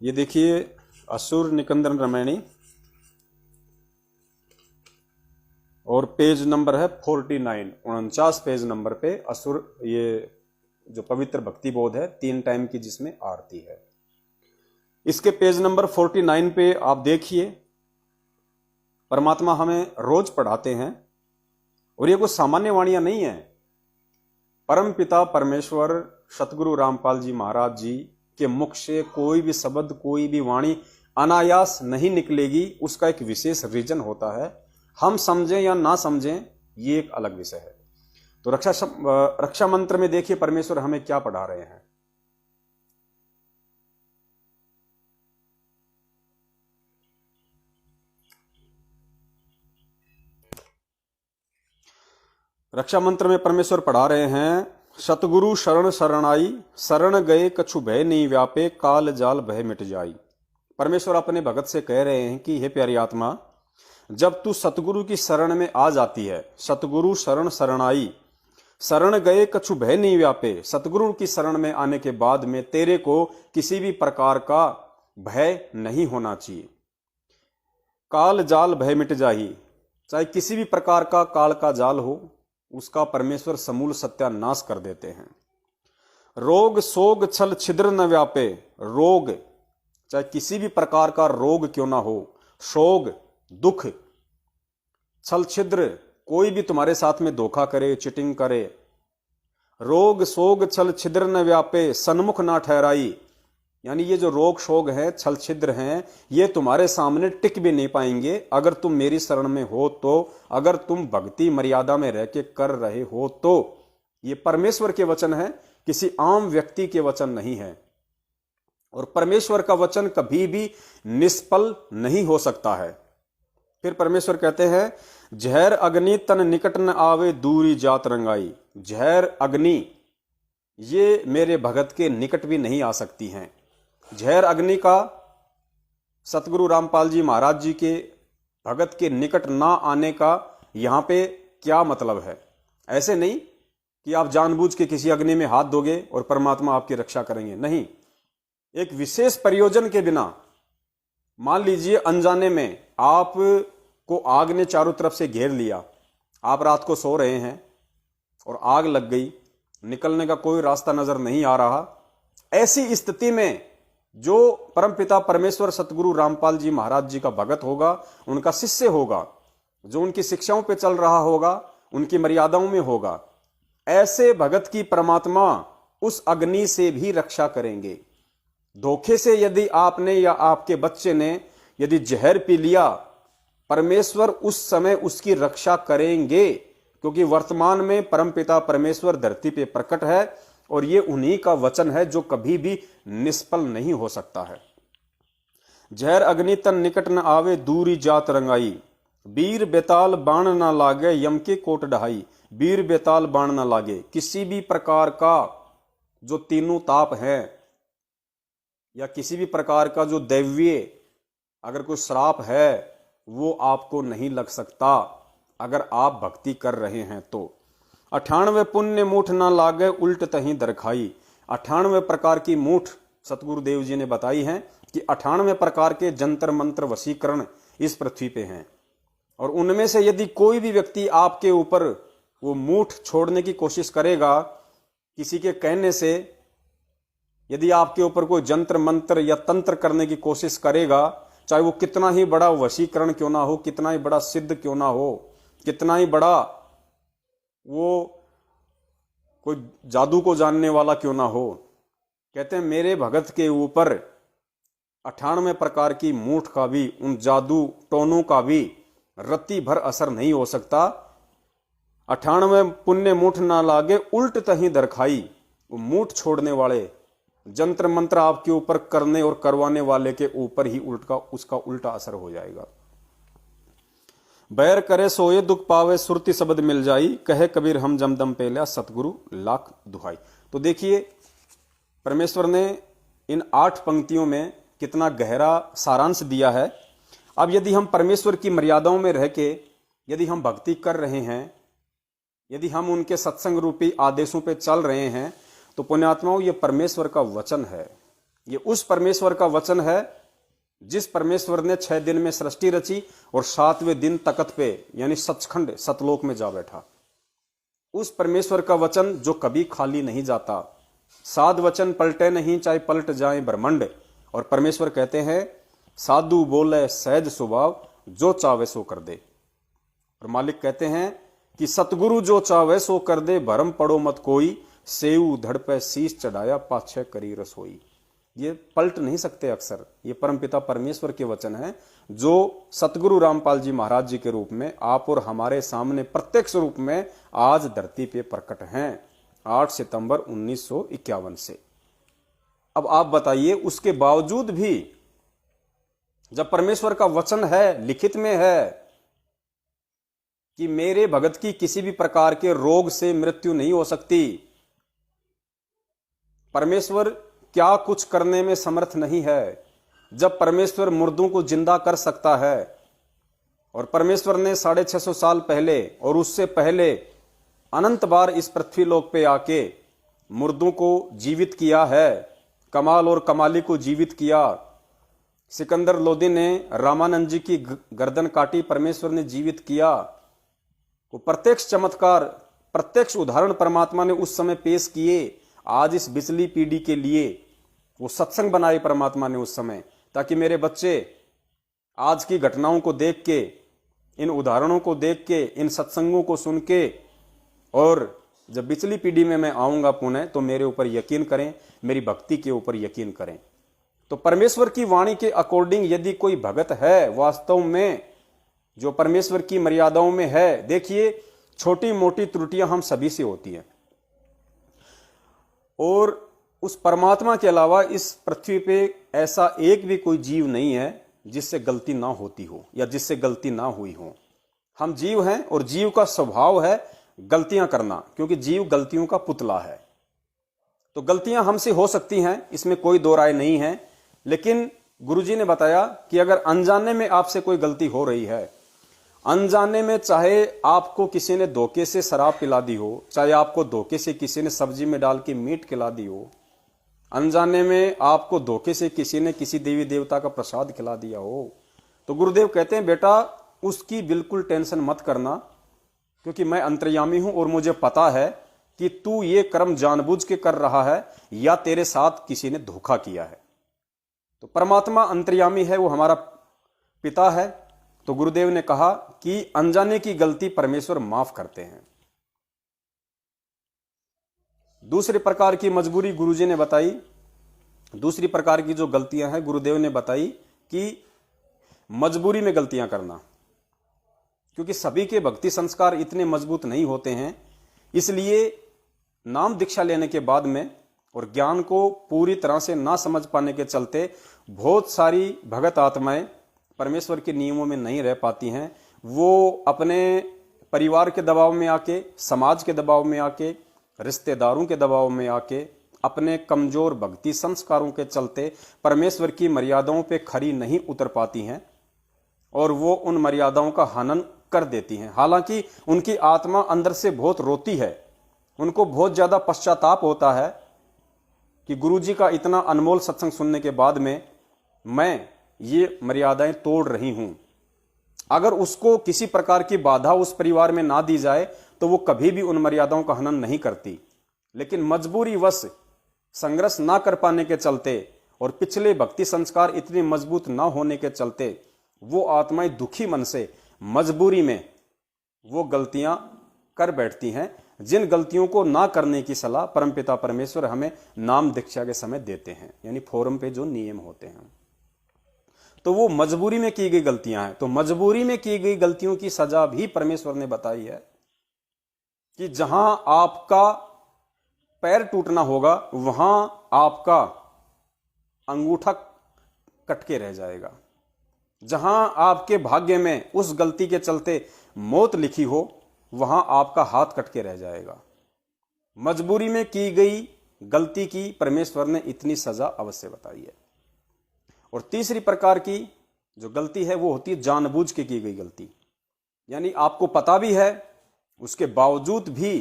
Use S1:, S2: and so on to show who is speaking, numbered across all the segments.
S1: ये देखिए असुर निकंदन रामायणी और पेज नंबर है 49 पेज नंबर पे असुर, ये जो पवित्र भक्ति बोध है 3 टाइम की जिसमें आरती है, इसके पेज नंबर 49 पे आप देखिए। परमात्मा हमें रोज पढ़ाते हैं और ये कुछ सामान्य वाणियां नहीं है। परम पिता परमेश्वर सतगुरु रामपाल जी महाराज जी के मुख से कोई भी शब्द, कोई भी वाणी अनायास नहीं निकलेगी, उसका एक विशेष रीजन होता है। हम समझें या ना समझें ये एक अलग विषय है। तो रक्षा मंत्र में देखिए परमेश्वर हमें क्या पढ़ा रहे हैं। रक्षा मंत्र में परमेश्वर पढ़ा रहे हैं, सतगुरु शरण शरणाई, शरण गए कछु भय नहीं व्यापे, काल जाल भय मिट जाई। परमेश्वर अपने भगत से कह रहे हैं कि हे प्यारी आत्मा, जब तू सतगुरु की शरण में आ जाती है, सतगुरु शरण शरणाई, शरण गए कछु भय नहीं व्यापे, सतगुरु की शरण में आने के बाद में तेरे को किसी भी प्रकार का भय नहीं होना चाहिए। काल जाल भय मिट जाही, चाहे किसी भी प्रकार का काल का जाल हो, उसका परमेश्वर समूल सत्यानाश कर देते हैं। रोग सोग छल छिद्र न व्यापे, रोग चाहे किसी भी प्रकार का रोग क्यों ना हो, शोग दुख, छल छिद्र कोई भी तुम्हारे साथ में धोखा करे, चिटिंग करे, रोग सोग छल छिद्र न व्यापे, सन्मुख ना ठहराई, यानी ये जो रोग शोग है, छल छिद्र हैं, ये तुम्हारे सामने टिक भी नहीं पाएंगे अगर तुम मेरी शरण में हो तो, अगर तुम भक्ति मर्यादा में रह के कर रहे हो तो। ये परमेश्वर के वचन है, किसी आम व्यक्ति के वचन नहीं है। और परमेश्वर का वचन कभी भी निष्फल नहीं हो सकता है। फिर परमेश्वर कहते हैं, जहर अग्नि तन निकट न आवे, दूरी जात रंगाई। जहर अग्नि ये मेरे भगत के निकट भी नहीं आ सकती हैं। जहर अग्नि का सतगुरु रामपाल जी महाराज जी के भगत के निकट ना आने का यहां पे क्या मतलब है? ऐसे नहीं कि आप जानबूझ के किसी अग्नि में हाथ दोगे और परमात्मा आपकी रक्षा करेंगे, नहीं। एक विशेष प्रयोजन के बिना, मान लीजिए अनजाने में आप को आग ने चारों तरफ से घेर लिया, आप रात को सो रहे हैं और आग लग गई, निकलने का कोई रास्ता नजर नहीं आ रहा। ऐसी स्थिति में जो परमपिता परमेश्वर सतगुरु रामपाल जी महाराज जी का भगत होगा, उनका शिष्य होगा, जो उनकी शिक्षाओं पे चल रहा होगा, उनकी मर्यादाओं में होगा, ऐसे भगत की परमात्मा उस अग्नि से भी रक्षा करेंगे। धोखे से यदि आपने या आपके बच्चे ने यदि जहर पी लिया, परमेश्वर उस समय उसकी रक्षा करेंगे, क्योंकि वर्तमान में परमपिता परमेश्वर धरती पे प्रकट है और ये उन्हीं का वचन है जो कभी भी निष्फल नहीं हो सकता है। जहर अग्नि तन निकट न आवे, दूरी जात रंगाई, वीर बेताल बाण न लागे, यम के कोट ढहाई। वीर बेताल बाण न लागे, किसी भी प्रकार का जो तीनों ताप है या किसी भी प्रकार का जो दैवीय अगर कोई श्राप है, वो आपको नहीं लग सकता अगर आप भक्ति कर रहे हैं तो। 98 पुण्य मूठ ना लागे, उल्ट तही दरखाई। 98 प्रकार की मूठ सतगुरुदेव जी ने बताई हैं कि 98 प्रकार के जंतर मंत्र वशीकरण इस पृथ्वी पे हैं, और उनमें से यदि कोई भी व्यक्ति आपके ऊपर वो मूठ छोड़ने की कोशिश करेगा, किसी के कहने से यदि आपके ऊपर कोई जंत्र मंत्र या तंत्र करने की कोशिश करेगा, चाहे वो कितना ही बड़ा वशीकरण क्यों ना हो, कितना ही बड़ा सिद्ध क्यों ना हो, कितना ही बड़ा वो कोई जादू को जानने वाला क्यों ना हो, कहते हैं मेरे भगत के ऊपर 98 प्रकार की मूठ का भी, उन जादू टोनों का भी रत्ती भर असर नहीं हो सकता। 98 पुण्य मूठ ना लागे, उल्ट तही दरखाई। वो मूठ छोड़ने वाले, जंत्र मंत्र आपके ऊपर करने और करवाने वाले के ऊपर ही उसका उल्टा असर हो जाएगा। बैर करे सोए दुख पावे, सुरती शब्द मिल जाई, कहे कबीर हम जमदम पे लिया, सतगुरु लाख दुहाई। तो देखिए परमेश्वर ने इन 8 पंक्तियों में कितना गहरा सारांश दिया है। अब यदि हम परमेश्वर की मर्यादाओं में रह के यदि हम भक्ति कर रहे हैं, यदि हम उनके सत्संग रूपी आदेशों पे चल रहे हैं, तो पुण्यात्माओं ये परमेश्वर का वचन है, ये उस परमेश्वर का वचन है जिस परमेश्वर ने 6 दिन में सृष्टि रची और 7वें दिन तख्त पे यानी सचखंड सतलोक में जा बैठा। उस परमेश्वर का वचन जो कभी खाली नहीं जाता। 7 वचन पलटे नहीं चाहे पलट जाए ब्रह्मांड। और परमेश्वर कहते हैं साधु बोले सहज स्वभाव जो चावे सो कर दे। और मालिक कहते हैं कि सतगुरु जो चावे सो कर दे भरम पड़ो मत कोई सेऊ धड़ पे शीश चढ़ाया पाछे करी रसोई। ये पलट नहीं सकते अक्सर। ये परमपिता परमेश्वर के वचन हैं जो सतगुरु रामपाल जी महाराज जी के रूप में आप और हमारे सामने प्रत्यक्ष रूप में आज धरती पे प्रकट हैं 8 सितंबर 1951 से। अब आप बताइए उसके बावजूद भी जब परमेश्वर का वचन है, लिखित में है कि मेरे भगत की किसी भी प्रकार के रोग से मृत्यु नहीं हो सकती, परमेश्वर क्या कुछ करने में समर्थ नहीं है, जब परमेश्वर मुर्दों को जिंदा कर सकता है और परमेश्वर ने 650 साल पहले और उससे पहले अनंत बार इस पृथ्वी लोक पे आके मुर्दों को जीवित किया है, कमाल और कमाली को जीवित किया। सिकंदर लोदी ने रामानंद जी की गर्दन काटी, परमेश्वर ने जीवित किया। वो प्रत्यक्ष चमत्कार, प्रत्यक्ष उदाहरण परमात्मा ने उस समय पेश किए। आज इस बिचली पीढ़ी के लिए वो सत्संग बनाए परमात्मा ने उस समय, ताकि मेरे बच्चे आज की घटनाओं को देख के, इन उदाहरणों को देख के, इन सत्संगों को सुन के, और जब बिचली पीढ़ी में मैं आऊंगा पुनः तो मेरे ऊपर यकीन करें, मेरी भक्ति के ऊपर यकीन करें। तो परमेश्वर की वाणी के अकॉर्डिंग यदि कोई भगत है वास्तव में जो परमेश्वर की मर्यादाओं में है, देखिए छोटी मोटी त्रुटियां हम सभी से होती हैं और उस परमात्मा के अलावा इस पृथ्वी पे ऐसा एक भी कोई जीव नहीं है जिससे गलती ना होती हो या जिससे गलती ना हुई हो। हम जीव हैं और जीव का स्वभाव है गलतियां करना, क्योंकि जीव गलतियों का पुतला है। तो गलतियां हमसे हो सकती हैं, इसमें कोई दो राय नहीं है। लेकिन गुरुजी ने बताया कि अगर अनजाने में आपसे कोई गलती हो रही है, अनजाने में चाहे आपको किसी ने धोखे से शराब पिला दी हो, चाहे आपको धोखे से किसी ने सब्जी में डाल के मीट खिला दी हो, अनजाने में आपको धोखे से किसी ने किसी देवी देवता का प्रसाद खिला दिया हो, तो गुरुदेव कहते हैं बेटा उसकी बिल्कुल टेंशन मत करना, क्योंकि मैं अंतर्यामी हूं और मुझे पता है कि तू ये कर्म जानबूझ के कर रहा है या तेरे साथ किसी ने धोखा किया है। तो परमात्मा अंतर्यामी है, वो हमारा पिता है। तो गुरुदेव ने कहा कि अनजाने की गलती परमेश्वर माफ करते हैं। दूसरे प्रकार की मजबूरी गुरुजी ने बताई, दूसरी प्रकार की जो गलतियां हैं गुरुदेव ने बताई कि मजबूरी में गलतियां करना, क्योंकि सभी के भक्ति संस्कार इतने मजबूत नहीं होते हैं। इसलिए नाम दीक्षा लेने के बाद में और ज्ञान को पूरी तरह से ना समझ पाने के चलते बहुत सारी भगत आत्माएं परमेश्वर के नियमों में नहीं रह पाती हैं। वो अपने परिवार के दबाव में आके, समाज के दबाव में आके, रिश्तेदारों के दबाव में आके, अपने कमजोर भक्ति संस्कारों के चलते परमेश्वर की मर्यादाओं पे खरी नहीं उतर पाती हैं और वो उन मर्यादाओं का हनन कर देती हैं। हालांकि उनकी आत्मा अंदर से बहुत रोती है, उनको बहुत ज्यादा पश्चाताप होता है कि गुरुजी का इतना अनमोल सत्संग सुनने के बाद में मैं ये मर्यादाएं तोड़ रही हूं। अगर उसको किसी प्रकार की बाधा उस परिवार में ना दी जाए तो वो कभी भी उन मर्यादाओं का हनन नहीं करती। लेकिन मजबूरी वश संघर्ष ना कर पाने के चलते और पिछले भक्ति संस्कार इतने मजबूत ना होने के चलते वो आत्माएं दुखी मन से मजबूरी में वो गलतियां कर बैठती हैं, जिन गलतियों को ना करने की सलाह परमपिता परमेश्वर हमें नाम दीक्षा के समय देते हैं, यानी फोरम पे जो नियम होते हैं। तो वो मजबूरी में की गई गलतियां हैं। तो मजबूरी में की गई गलतियों की सजा भी परमेश्वर ने बताई है कि जहां आपका पैर टूटना होगा वहां आपका अंगूठा कट के रह जाएगा। जहां आपके भाग्य में उस गलती के चलते मौत लिखी हो वहां आपका हाथ कट के रह जाएगा। मजबूरी में की गई गलती की परमेश्वर ने इतनी सजा अवश्य बताई है। और तीसरी प्रकार की जो गलती है वो होती है जानबूझ के की गई गलती, यानी आपको पता भी है उसके बावजूद भी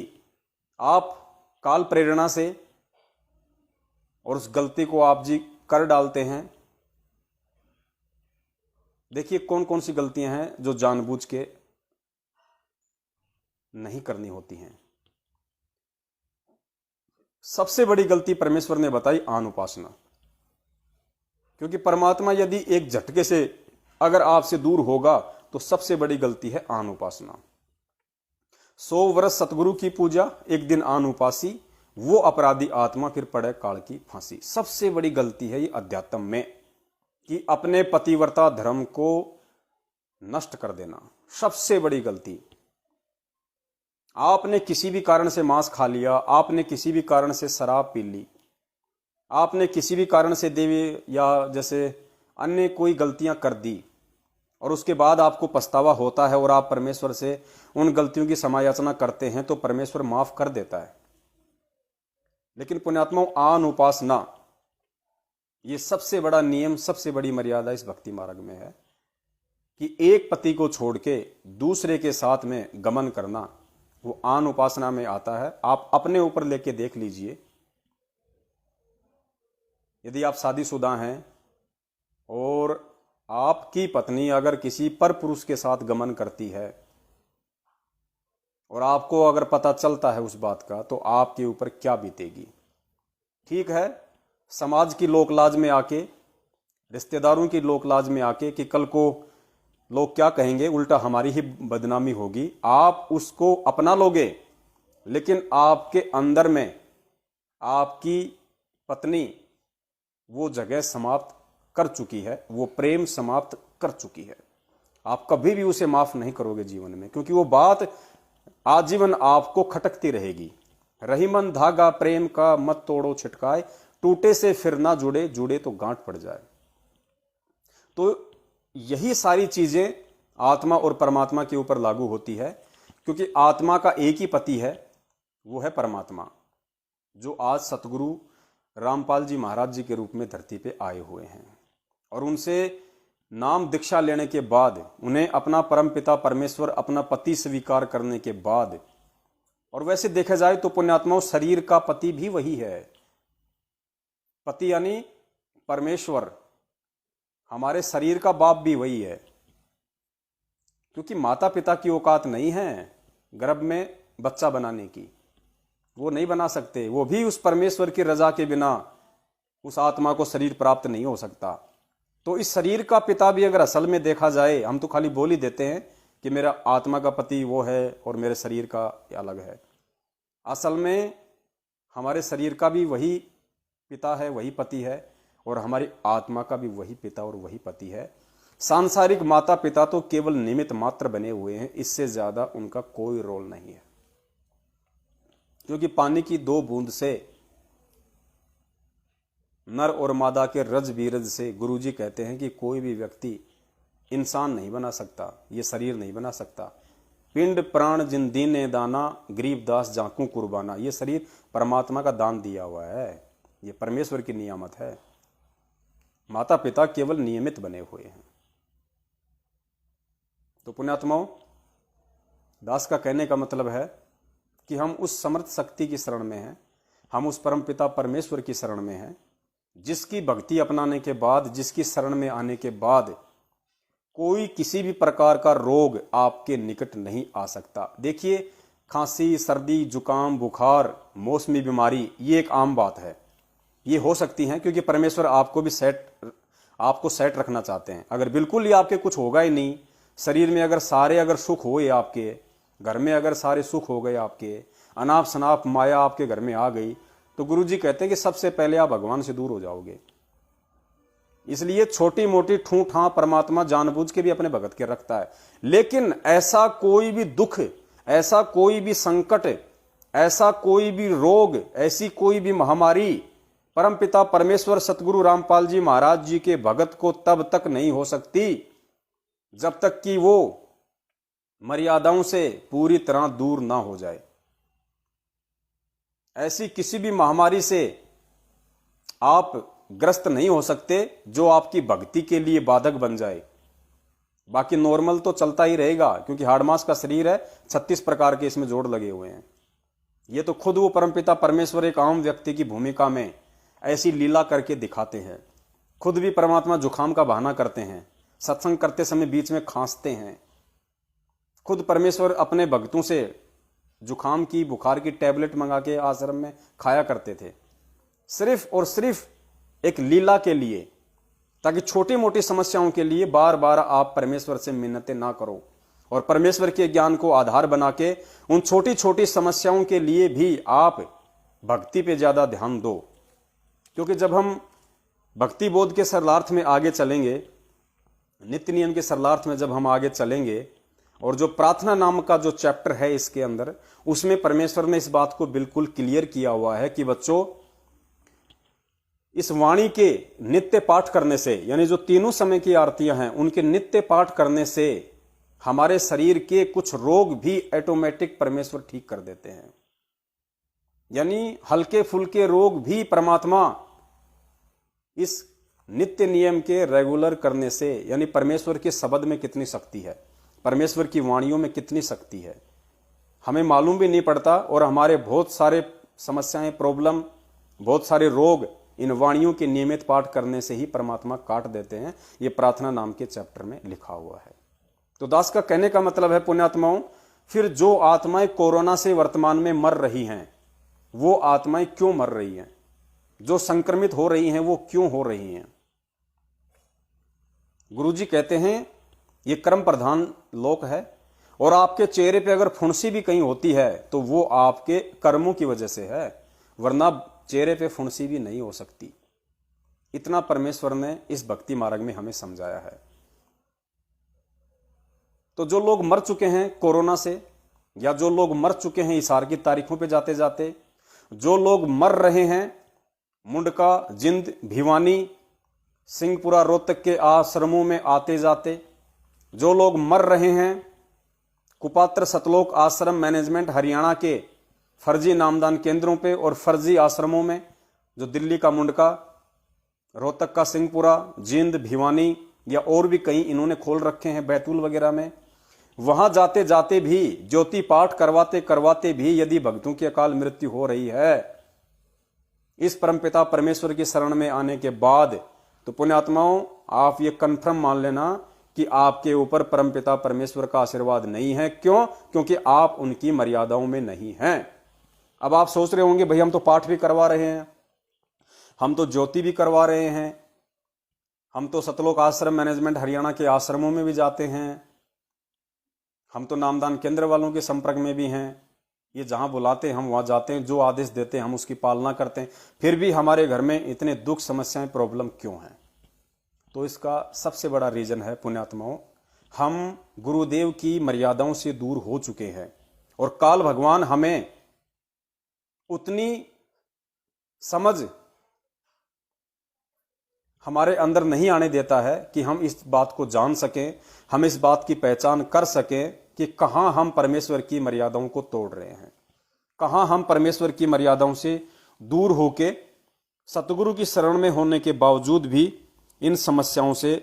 S1: आप काल प्रेरणा से और उस गलती को आप जी कर डालते हैं। देखिए कौन कौन सी गलतियां हैं जो जानबूझ के नहीं करनी होती हैं। सबसे बड़ी गलती परमेश्वर ने बताई आन उपासना, क्योंकि परमात्मा यदि एक झटके से अगर आपसे दूर होगा तो सबसे बड़ी गलती है आन उपासना। 100 वर्ष सतगुरु की पूजा, एक दिन आन उपासी, वो अपराधी आत्मा फिर पड़े काल की फांसी। सबसे बड़ी गलती है ये अध्यात्म में कि अपने पतिव्रता धर्म को नष्ट कर देना, सबसे बड़ी गलती। आपने किसी भी कारण से मांस खा लिया, आपने किसी भी कारण से शराब पी ली, आपने किसी भी कारण से देवी या जैसे अन्य कोई गलतियां कर दी और उसके बाद आपको पछतावा होता है और आप परमेश्वर से उन गलतियों की समायाचना करते हैं तो परमेश्वर माफ कर देता है। लेकिन पुण्यात्माओं, आन उपासना ये सबसे बड़ा नियम, सबसे बड़ी मर्यादा इस भक्ति मार्ग में है कि एक पति को छोड़ के दूसरे के साथ में गमन करना, वो आन उपासना में आता है। आप अपने ऊपर लेके देख लीजिए, यदि आप शादीशुदा हैं और आपकी पत्नी अगर किसी पर पुरुष के साथ गमन करती है और आपको अगर पता चलता है उस बात का, तो आपके ऊपर क्या बीतेगी। ठीक है, समाज की लोकलाज में आके, रिश्तेदारों की लोकलाज में आके कि कल को लोग क्या कहेंगे, उल्टा हमारी ही बदनामी होगी, आप उसको अपना लोगे, लेकिन आपके अंदर में आपकी पत्नी वो जगह समाप्त कर चुकी है, वो प्रेम समाप्त कर चुकी है। आप कभी भी उसे माफ नहीं करोगे जीवन में, क्योंकि वो बात आजीवन आपको खटकती रहेगी। रहीमन धागा प्रेम का मत तोड़ो छिटकाए, टूटे से फिर ना जुड़े, जुड़े तो गांठ पड़ जाए। तो यही सारी चीजें आत्मा और परमात्मा के ऊपर लागू होती है, क्योंकि आत्मा का एक ही पति है, वो है परमात्मा, जो आज सतगुरु रामपाल जी महाराज जी के रूप में धरती पे आए हुए हैं। और उनसे नाम दीक्षा लेने के बाद, उन्हें अपना परमपिता परमेश्वर अपना पति स्वीकार करने के बाद, और वैसे देखा जाए तो पुण्यात्माओं, शरीर का पति भी वही है। पति यानी परमेश्वर, हमारे शरीर का बाप भी वही है, क्योंकि माता पिता की औकात नहीं है गर्भ में बच्चा बनाने की, वो नहीं बना सकते। वो भी उस परमेश्वर की रजा के बिना उस आत्मा को शरीर प्राप्त नहीं हो सकता। तो इस शरीर का पिता भी अगर असल में देखा जाए, हम तो खाली बोल ही देते हैं कि मेरा आत्मा का पति वो है और मेरे शरीर का अलग है। असल में हमारे शरीर का भी वही पिता है, वही पति है, और हमारी आत्मा का भी वही पिता और वही पति है। सांसारिक माता पिता तो केवल निमित्त मात्र बने हुए हैं, इससे ज्यादा उनका कोई रोल नहीं है। क्योंकि पानी की 2 बूंद से, नर और मादा के रज बीरज से, गुरुजी कहते हैं कि कोई भी व्यक्ति इंसान नहीं बना सकता, ये शरीर नहीं बना सकता। पिंड प्राण जिन दीने दाना, गरीब दास जाकू कुर्बाना, ये शरीर परमात्मा का दान दिया हुआ है, ये परमेश्वर की नियामत है। माता पिता केवल नियमित बने हुए हैं। तो पुण्यात्माओं, दास का कहने का मतलब है कि हम उस समर्थ शक्ति की शरण में हैं, हम उस परमपिता परमेश्वर की शरण में हैं, जिसकी भक्ति अपनाने के बाद, जिसकी शरण में आने के बाद कोई किसी भी प्रकार का रोग आपके निकट नहीं आ सकता। देखिए, खांसी, सर्दी, जुकाम, बुखार, मौसमी बीमारी, ये एक आम बात है, ये हो सकती हैं क्योंकि परमेश्वर आपको भी आपको सेट रखना चाहते हैं। अगर बिल्कुल ही आपके कुछ होगा ही नहीं, शरीर में अगर सुख हुए, आपके घर में अगर सारे सुख हो गए, आपके अनाप शनाप माया आपके घर में आ गई, तो गुरुजी कहते हैं कि सबसे पहले आप भगवान से दूर हो जाओगे। इसलिए छोटी मोटी ठूं ठां परमात्मा जानबूझ के भी अपने भगत के रखता है, लेकिन ऐसा कोई भी दुख, ऐसा कोई भी संकट, ऐसा कोई भी रोग, ऐसी कोई भी महामारी परमपिता परमेश्वर सतगुरु रामपाल जी महाराज जी के भगत को तब तक नहीं हो सकती जब तक कि वो मर्यादाओं से पूरी तरह दूर ना हो जाए। ऐसी किसी भी महामारी से आप ग्रस्त नहीं हो सकते जो आपकी भक्ति के लिए बाधक बन जाए। बाकी नॉर्मल तो चलता ही रहेगा, क्योंकि हाड़ मांस का शरीर है, 36 प्रकार के इसमें जोड़ लगे हुए हैं। ये तो खुद वो परमपिता परमेश्वर एक आम व्यक्ति की भूमिका में ऐसी लीला करके दिखाते हैं खुद भी परमात्मा जुकाम का बहाना करते हैं, सत्संग करते समय बीच में खांसते हैं। खुद परमेश्वर अपने भक्तों से जुकाम की, बुखार की टैबलेट मंगा के आश्रम में खाया करते थे, सिर्फ और सिर्फ एक लीला के लिए, ताकि छोटी मोटी समस्याओं के लिए बार बार आप परमेश्वर से मिन्नतें ना करो और परमेश्वर के ज्ञान को आधार बना के उन छोटी छोटी समस्याओं के लिए भी आप भक्ति पे ज्यादा ध्यान दो। क्योंकि जब हम भक्ति बोध के सरलार्थ में आगे चलेंगे, नित्य नियम के सरलार्थ में जब हम आगे चलेंगे, और जो प्रार्थना नाम का जो चैप्टर है इसके अंदर, उसमें परमेश्वर ने इस बात को बिल्कुल क्लियर किया हुआ है कि बच्चों, इस वाणी के नित्य पाठ करने से, यानी जो तीनों समय की आरतियां हैं उनके नित्य पाठ करने से हमारे शरीर के कुछ रोग भी ऑटोमेटिक परमेश्वर ठीक कर देते हैं। यानी हल्के फुल्के रोग भी परमात्मा इस नित्य नियम के रेगुलर करने से, यानी परमेश्वर के शब्द में कितनी शक्ति है, परमेश्वर की वाणियों में कितनी शक्ति है, हमें मालूम भी नहीं पड़ता। और हमारे बहुत सारे समस्याएं, प्रॉब्लम, बहुत सारे रोग इन वाणियों के नियमित पाठ करने से ही परमात्मा काट देते हैं। ये प्रार्थना नाम के चैप्टर में लिखा हुआ है। तो दास का कहने का मतलब है पुण्यात्माओं, फिर जो आत्माएं कोरोना से वर्तमान में मर रही हैं, वो आत्माएं क्यों मर रही हैं? जो संक्रमित हो रही हैं वो क्यों हो रही हैं? गुरुजी कहते हैं ये कर्म प्रधान लोक है, और आपके चेहरे पे अगर फुंसी भी कहीं होती है तो वो आपके कर्मों की वजह से है, वरना चेहरे पे फुंसी भी नहीं हो सकती। इतना परमेश्वर ने इस भक्ति मार्ग में हमें समझाया है। तो जो लोग मर चुके हैं कोरोना से, या जो लोग मर चुके हैं इशार की तारीखों पे जाते जाते, जो लोग मर रहे हैं मुंडका, जिंद, भिवानी, सिंहपुरा, रोहतक के आश्रमों में आते जाते, जो लोग मर रहे हैं कुपात्र सतलोक आश्रम मैनेजमेंट हरियाणा के फर्जी नामदान केंद्रों पे और फर्जी आश्रमों में, जो दिल्ली का मुंडका, रोहतक का सिंहपुरा, जिंद, भिवानी या और भी कई इन्होंने खोल रखे हैं, बैतूल वगैरह में, वहां जाते जाते भी, ज्योति पाठ करवाते करवाते भी यदि भक्तों की अकाल मृत्यु हो रही है इस परमपिता परमेश्वर की शरण में आने के बाद, तो पुण्यात्माओं आप ये कन्फर्म मान लेना कि आपके ऊपर परमपिता परमेश्वर का आशीर्वाद नहीं है। क्यों? क्योंकि आप उनकी मर्यादाओं में नहीं हैं। अब आप सोच रहे होंगे भाई हम तो पाठ भी करवा रहे हैं, हम तो ज्योति भी करवा रहे हैं, हम तो सतलोक आश्रम मैनेजमेंट हरियाणा के आश्रमों में भी जाते हैं, हम तो नामदान केंद्र वालों के संपर्क में भी हैं, ये जहां बुलाते हैं हम वहां जाते हैं, जो आदेश देते हैं हम उसकी पालना करते हैं, फिर भी हमारे घर में इतने दुख, समस्याएं, प्रॉब्लम क्यों हैं? तो इसका सबसे बड़ा रीजन है पुण्यात्माओं, हम गुरुदेव की मर्यादाओं से दूर हो चुके हैं, और काल भगवान हमें उतनी समझ हमारे अंदर नहीं आने देता है कि हम इस बात को जान सकें, हम इस बात की पहचान कर सकें कि कहां हम परमेश्वर की मर्यादाओं को तोड़ रहे हैं, कहां हम परमेश्वर की मर्यादाओं से दूर होके सतगुरु की शरण में होने के बावजूद भी इन समस्याओं से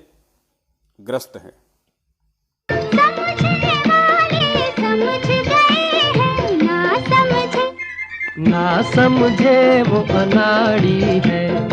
S1: ग्रस्त हैं।
S2: ना समझे वो अनाड़ी है।